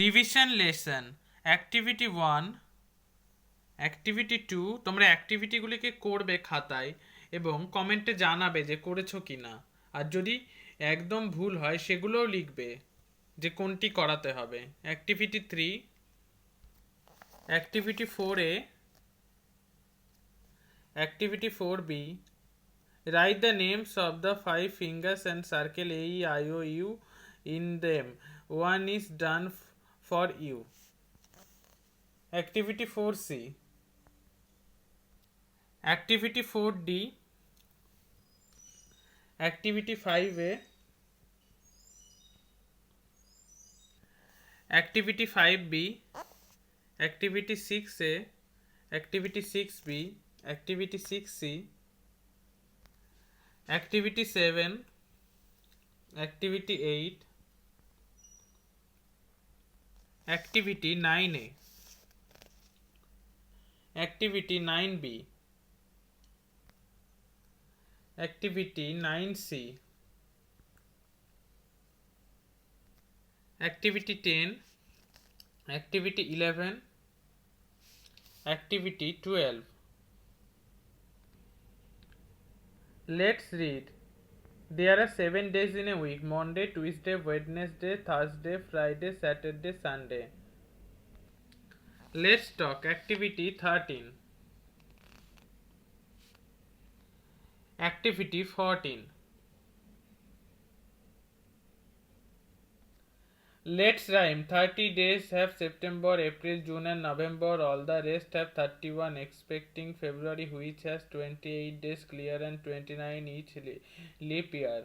Revision lesson activity 1 activity 2 তোমরা অ্যাক্টিভিটিগুলিকে করবে খাতায় এবং কমেন্টে জানাবে যে করেছো কি না। আর যদি একদম ভুল হয় সেগুলোও লিখবে যে কোনটি করাতে হবে। Activity 3 activity 4A activity 4B write the names of the 5 fingers and circle A, E, I, O, U in them. One is done for you. Activity 4C Activity 4D Activity 5A Activity 5B Activity 6A Activity 6B Activity 6C Activity 7 Activity 8 Activity 9A Activity 9B Activity 9C Activity 10 Activity 11 Activity 12 Let's read. There are 7 days in a week: Monday, Tuesday, Wednesday, Thursday, Friday, Saturday, Sunday. Let's talk. Activity 13 Activity 14 Let's rhyme. 30 days have September, April, June and November. All the rest have 31 expecting February, which has 28 days clear and 29 each leap year.